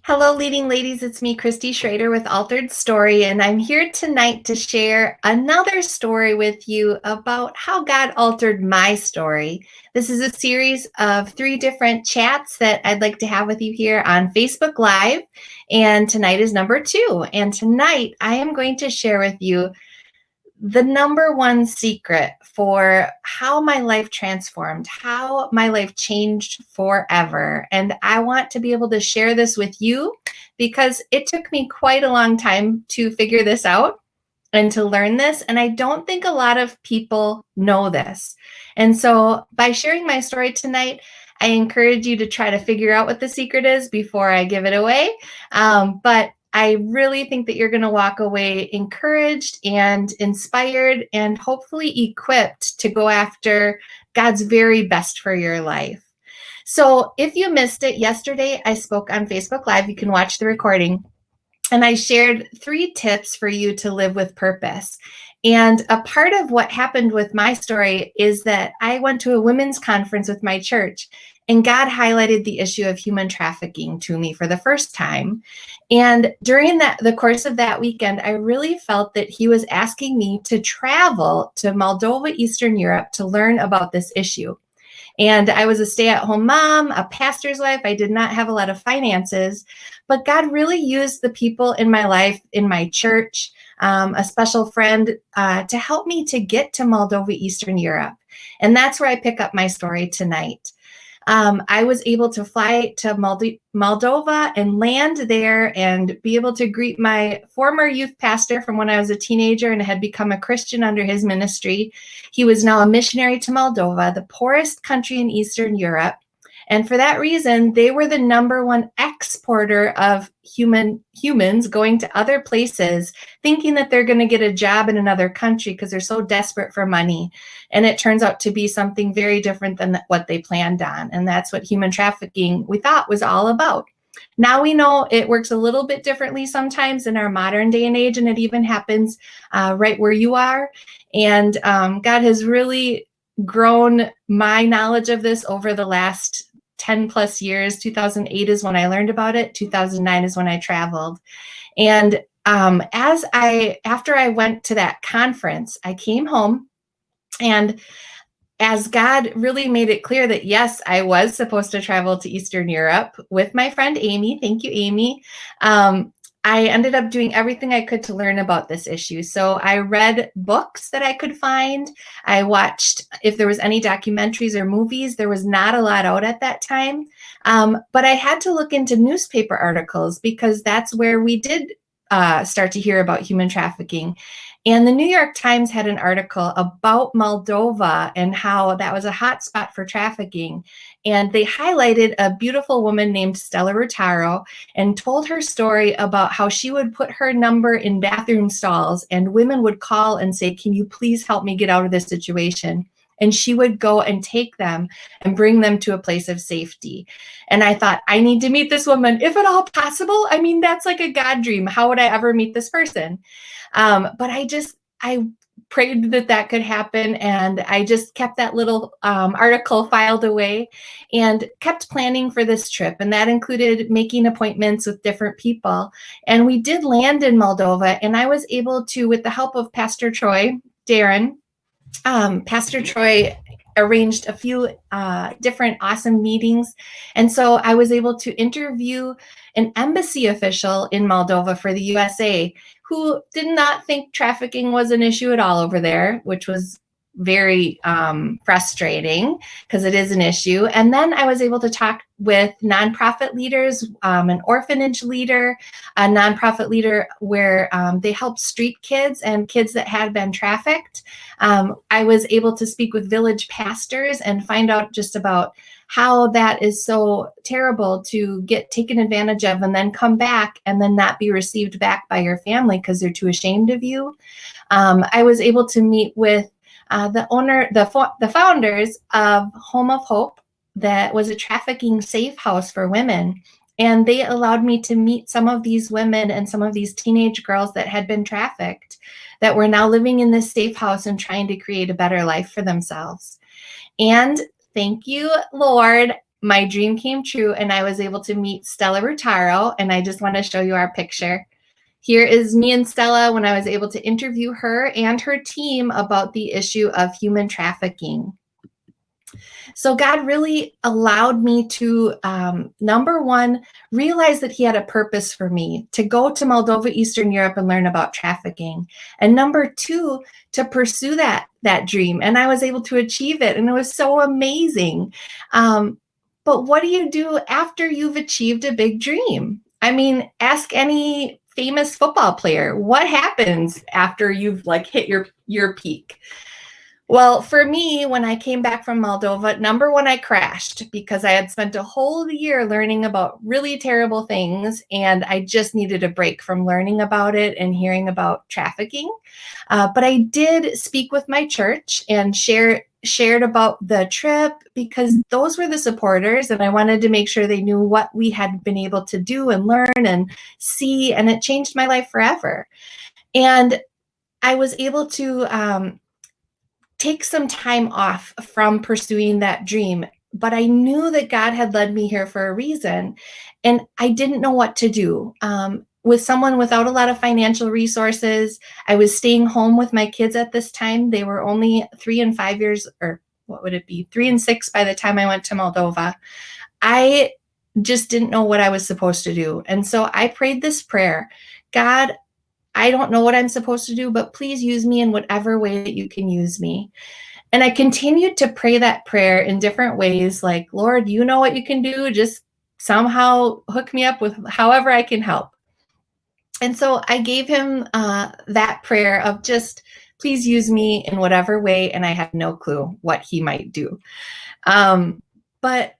Hello, leading ladies. It's me, Cristi Schrader with Altered Story, and I'm here tonight to share another story with you about how God altered my story. This is a series of 3 different chats that I'd like to have with you here on Facebook Live, and tonight is number 2. And tonight I am going to share with you the number one secret for how my life transformed, how my life changed forever. And I want to be able to share this with you because it took me quite a long time to figure this out and to learn this. And I don't think a lot of people know this. And so by sharing my story tonight, I encourage you to try to figure out what the secret is before I give it away. But I really think that you're going to walk away encouraged and inspired and hopefully equipped to go after God's very best for your life. So if you missed it yesterday, I spoke on Facebook Live. You can watch the recording. And I shared 3 tips for you to live with purpose. And a part of what happened with my story is that I went to a women's conference with my church, and God highlighted the issue of human trafficking to me for the first time. And during the course of that weekend, I really felt that he was asking me to travel to Moldova, Eastern Europe, to learn about this issue. And I was a stay-at-home mom, a pastor's wife. I did not have a lot of finances, but God really used the people in my life, in my church, a special friend, to help me to get to Moldova, Eastern Europe. And that's where I pick up my story tonight. I was able to fly to Moldova and land there and be able to greet my former youth pastor from when I was a teenager and had become a Christian under his ministry. He was now a missionary to Moldova, the poorest country in Eastern Europe. And for that reason, they were the number one exporter of humans going to other places, thinking that they're going to get a job in another country because they're so desperate for money. And it turns out to be something very different than what they planned on. And that's what human trafficking, we thought, was all about. Now we know it works a little bit differently sometimes in our modern day and age, and it even happens right where you are. And God has really grown my knowledge of this over the last 10 plus years. 2008 is when I learned about it. 2009 is when I traveled. And after I went to that conference, I came home, and as God really made it clear that, yes, I was supposed to travel to Eastern Europe with my friend Amy. Thank you, Amy. I ended up doing everything I could to learn about this issue. So I read books that I could find. I watched if there was any documentaries or movies. There was not a lot out at that time. But I had to look into newspaper articles because that's where we did start to hear about human trafficking. And the New York Times had an article about Moldova and how that was a hot spot for trafficking. And they highlighted a beautiful woman named Stella Rutaro and told her story about how she would put her number in bathroom stalls and women would call and say, "Can you please help me get out of this situation?" And she would go and take them and bring them to a place of safety. And I thought, I need to meet this woman, if at all possible. I mean, that's like a God dream. How would I ever meet this person? But I prayed that could happen. And I just kept that little article filed away and kept planning for this trip. And that included making appointments with different people. And we did land in Moldova. And I was able to, with the help of Pastor Troy, Darren, Pastor Troy arranged a few different awesome meetings. And so I was able to interview an embassy official in Moldova for the USA who did not think trafficking was an issue at all over there, which was very frustrating because it is an issue. And then I was able to talk with nonprofit leaders, an orphanage leader, a nonprofit leader where they help street kids and kids that had been trafficked. I was able to speak with village pastors and find out just about how that is so terrible to get taken advantage of and then come back and then not be received back by your family because they're too ashamed of you. I was able to meet with the founders of Home of Hope, that was a trafficking safe house for women. And they allowed me to meet some of these women and some of these teenage girls that had been trafficked, that were now living in this safe house and trying to create a better life for themselves. And thank you, Lord, my dream came true and I was able to meet Stella Rutaro, and I just want to show you our picture. Here is me and Stella when I was able to interview her and her team about the issue of human trafficking. So God really allowed me to, number one, realize that He had a purpose for me to go to Moldova, Eastern Europe, and learn about trafficking. And number two, to pursue that dream. And I was able to achieve it, and it was so amazing. But what do you do after you've achieved a big dream? I mean, ask any famous football player, what happens after you've like hit your peak? Well, for me, when I came back from Moldova, number one, I crashed because I had spent a whole year learning about really terrible things, and I just needed a break from learning about it and hearing about trafficking. But I did speak with my church and shared about the trip because those were the supporters, and I wanted to make sure they knew what we had been able to do and learn and see, and it changed my life forever. And I was able to take some time off from pursuing that dream, but I knew that God had led me here for a reason, and I didn't know what to do. With someone without a lot of financial resources, I was staying home with my kids at this time. They were only 3 and 5 years, or what would it be, 3 and 6 by the time I went to Moldova. I just didn't know what I was supposed to do. And so I prayed this prayer: God, I don't know what I'm supposed to do, but please use me in whatever way that you can use me. And I continued to pray that prayer in different ways, like, Lord, you know what you can do. Just somehow hook me up with however I can help. And so I gave him that prayer of just, please use me in whatever way. And I had no clue what he might do. But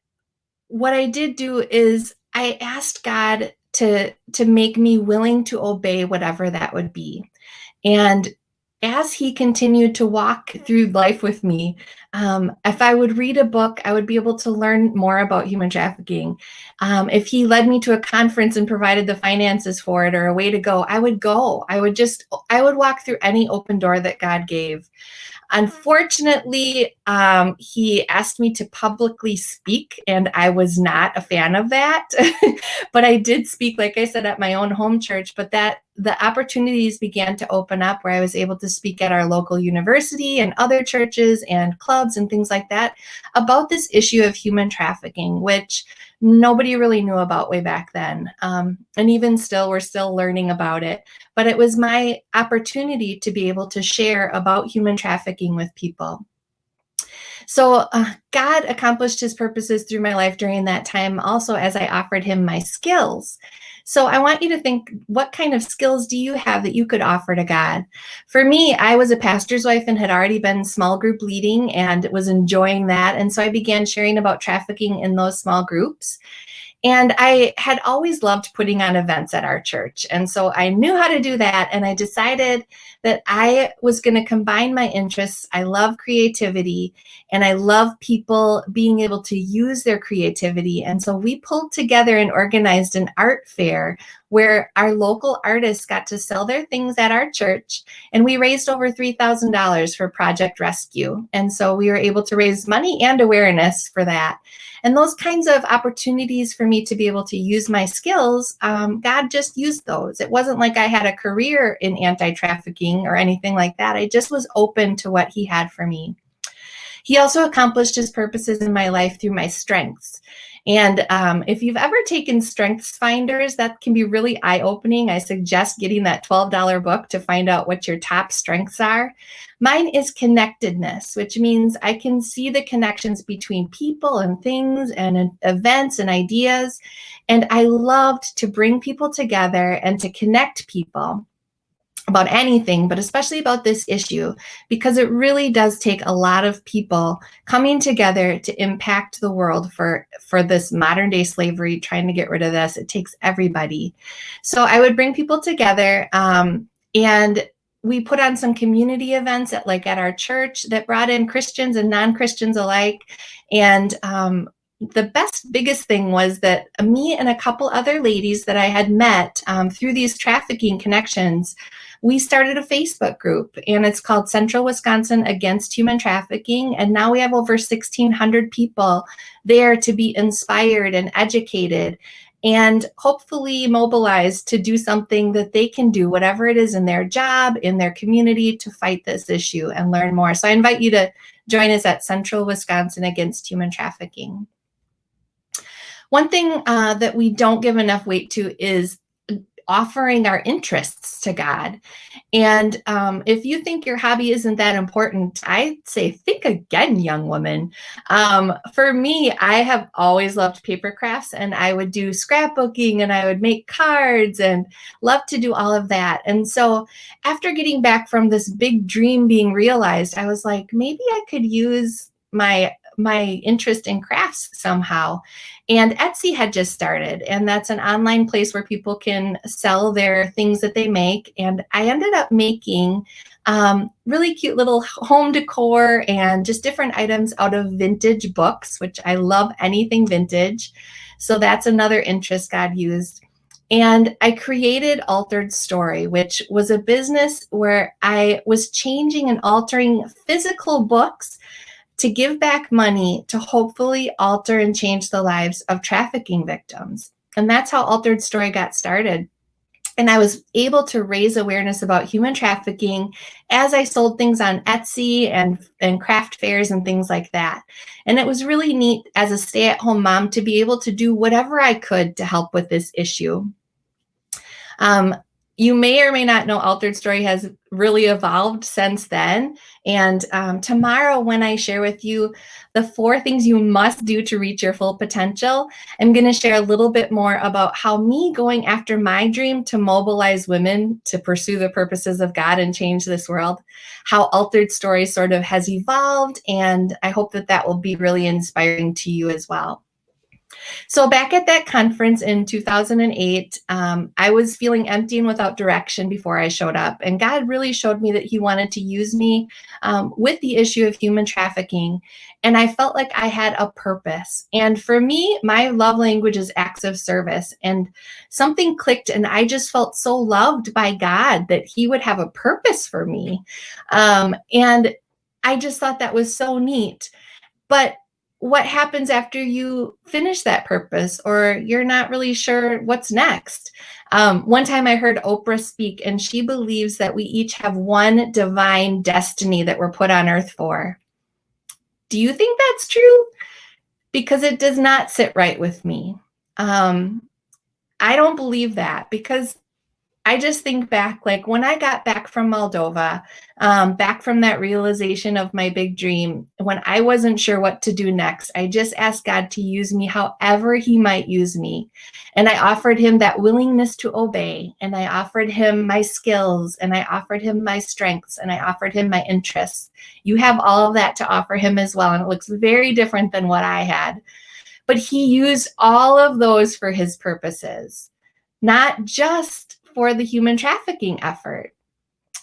what I did do is I asked God to make me willing to obey whatever that would be. And as He continued to walk through life with me, if I would read a book, I would be able to learn more about human trafficking. If He led me to a conference and provided the finances for it or a way to go, I would go. I would walk through any open door that God gave. Unfortunately, he asked me to publicly speak, and I was not a fan of that. But I did speak, like I said, at my own home church. But that the opportunities began to open up where I was able to speak at our local university and other churches and clubs and things like that about this issue of human trafficking, which nobody really knew about way back then. And even still, we're still learning about it. But it was my opportunity to be able to share about human trafficking with people. So God accomplished His purposes through my life during that time, also as I offered Him my skills. So I want you to think, what kind of skills do you have that you could offer to God? For me, I was a pastor's wife and had already been small group leading and was enjoying that. And so I began sharing about trafficking in those small groups. And I had always loved putting on events at our church. And so I knew how to do that. And I decided that I was going to combine my interests. I love creativity and I love people being able to use their creativity. And so we pulled together and organized an art fair where our local artists got to sell their things at our church. And we raised over $3,000 for Project Rescue. And so we were able to raise money and awareness for that. And those kinds of opportunities for me to be able to use my skills, God just used those. It wasn't like I had a career in anti-trafficking or anything like that. I just was open to what He had for me. He also accomplished His purposes in my life through my strengths. And if you've ever taken Strengths Finders, that can be really eye-opening. I suggest getting that $12 book to find out what your top strengths are. Mine is connectedness, which means I can see the connections between people and things and events and ideas. And I loved to bring people together and to connect people about anything, but especially about this issue, because it really does take a lot of people coming together to impact the world for this modern day slavery, trying to get rid of this. It takes everybody. So I would bring people together, and we put on some community events at our church that brought in Christians and non-Christians alike. And the biggest thing was that me and a couple other ladies that I had met through these trafficking connections, we started a Facebook group, and it's called Central Wisconsin Against Human Trafficking. And now we have over 1,600 people there to be inspired and educated and hopefully mobilized to do something that they can do, whatever it is in their job, in their community, to fight this issue and learn more. So I invite you to join us at Central Wisconsin Against Human Trafficking. One thing that we don't give enough weight to is offering our interests to God. And if you think your hobby isn't that important, I'd say think again, young woman. For me, I have always loved paper crafts, and I would do scrapbooking and I would make cards and love to do all of that. And so after getting back from this big dream being realized, I was like, maybe I could use my interest in crafts somehow. And Etsy had just started, and that's an online place where people can sell their things that they make. And I ended up making really cute little home decor and just different items out of vintage books, which I love anything vintage. So that's another interest God used. And I created Altered Story, which was a business where I was changing and altering physical books to give back money to hopefully alter and change the lives of trafficking victims. And that's how Altered Story got started. And I was able to raise awareness about human trafficking as I sold things on Etsy and craft fairs and things like that. And it was really neat as a stay-at-home mom to be able to do whatever I could to help with this issue. You may or may not know Altered Story has really evolved since then. And tomorrow, when I share with you the 4 things you must do to reach your full potential, I'm going to share a little bit more about how me going after my dream to mobilize women to pursue the purposes of God and change this world, how Altered Story sort of has evolved. And I hope that that will be really inspiring to you as well. So back at that conference in 2008, I was feeling empty and without direction before I showed up. And God really showed me that he wanted to use me with the issue of human trafficking. And I felt like I had a purpose. And for me, my love language is acts of service. And something clicked, and I just felt so loved by God that he would have a purpose for me. And I just thought that was so neat. But what happens after you finish that purpose, or you're not really sure what's next? One time I heard Oprah speak, and she believes that we each have one divine destiny that we're put on earth for. Do you think that's true? Because it does not sit right with me. I don't believe that, because I just think back, like when I got back from Moldova, back from that realization of my big dream, when I wasn't sure what to do next, I just asked God to use me however he might use me. And I offered him that willingness to obey. And I offered him my skills, and I offered him my strengths, and I offered him my interests. You have all of that to offer him as well. And it looks very different than what I had. But he used all of those for his purposes, not just for the human trafficking effort.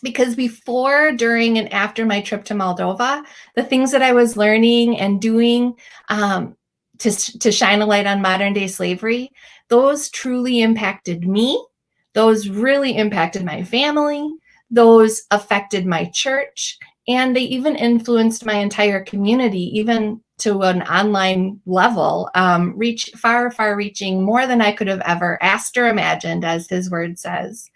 Because before, during, and after my trip to Moldova, the things that I was learning and doing to shine a light on modern day slavery, those truly impacted me. Those really impacted my family. Those affected my church. And they even influenced my entire community, even to an online level, far reaching, more than I could have ever asked or imagined, as his word says.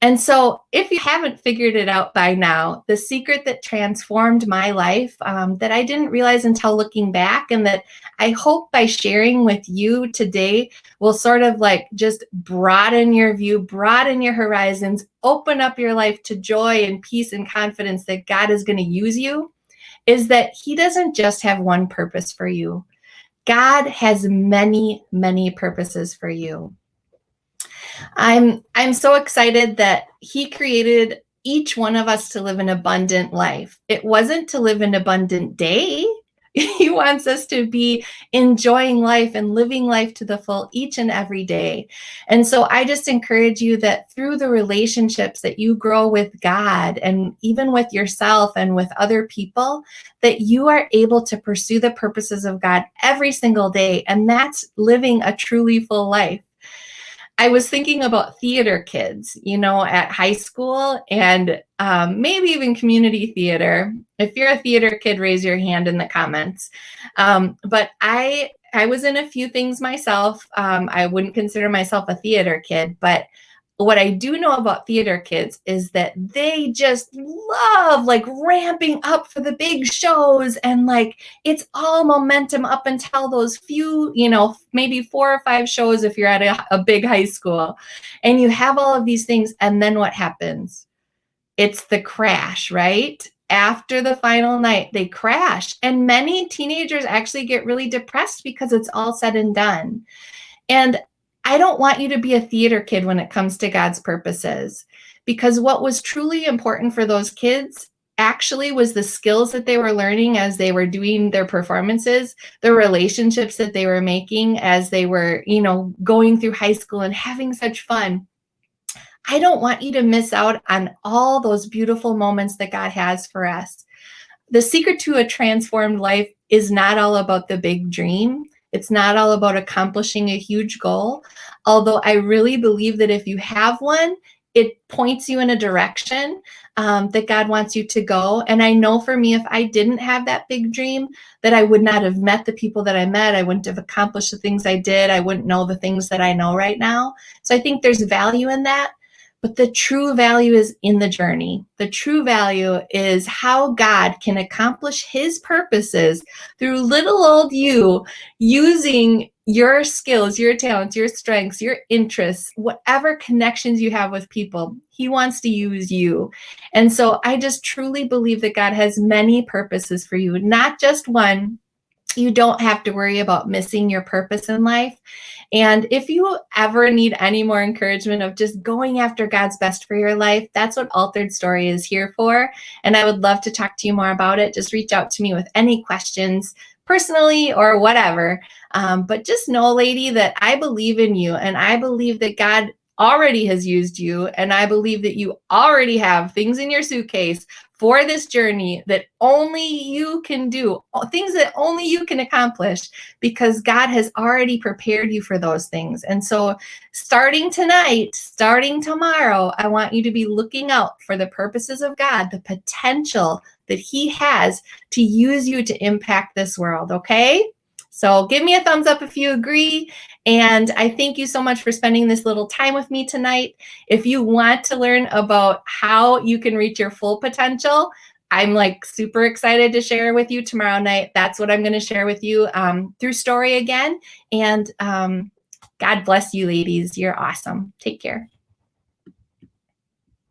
And so if you haven't figured it out by now, the secret that transformed my life that I didn't realize until looking back, and that I hope by sharing with you today will sort of like just broaden your view, broaden your horizons, open up your life to joy and peace and confidence that God is going to use you, is that he doesn't just have one purpose for you. God has many, many purposes for you. I'm so excited that he created each one of us to live an abundant life. It wasn't to live an abundant day. He wants us to be enjoying life and living life to the full each and every day. And so I just encourage you that through the relationships that you grow with God and even with yourself and with other people, that you are able to pursue the purposes of God every single day. And that's living a truly full life. I was thinking about theater kids, at high school and maybe even community theater. If you're a theater kid, raise your hand in the comments. But I was in a few things myself. I wouldn't consider myself a theater kid, but what I do know about theater kids is that they just love like ramping up for the big shows, and like it's all momentum up until those few, maybe 4 or 5 shows if you're at a big high school, and you have all of these things, and then what happens? It's the crash, right? After the final night, they crash, and many teenagers actually get really depressed because it's all said and done. And I don't want you to be a theater kid when it comes to God's purposes, because what was truly important for those kids actually was the skills that they were learning as they were doing their performances, the relationships that they were making as they were, going through high school and having such fun. I don't want you to miss out on all those beautiful moments that God has for us. The secret to a transformed life is not all about the big dream. It's not all about accomplishing a huge goal. Although I really believe that if you have one, it points you in a direction that God wants you to go. And I know for me, if I didn't have that big dream, that I would not have met the people that I met. I wouldn't have accomplished the things I did. I wouldn't know the things that I know right now. So I think there's value in that. But the true value is in the journey. The true value is how God can accomplish his purposes through little old you, using your skills, your talents, your strengths, your interests, whatever connections you have with people. He wants to use you. And so I just truly believe that God has many purposes for you, not just one. You don't have to worry about missing your purpose in life. And if you ever need any more encouragement of just going after God's best for your life, that's what Altered Story is here for. And I would love to talk to you more about it. Just reach out to me with any questions personally or whatever. But just know, lady, that I believe in you, and I believe that God already has used you, and I believe that you already have things in your suitcase for this journey that only you can do, things that only you can accomplish, because God has already prepared you for those things. And so starting tonight, starting tomorrow, I want you to be looking out for the purposes of God, the potential that he has to use you to impact this world, okay? So give me a thumbs up if you agree. And I thank you so much for spending this little time with me tonight. If you want to learn about how you can reach your full potential, I'm like super excited to share with you tomorrow night. That's what I'm going to share with you through story again. And God bless you, ladies. You're awesome. Take care.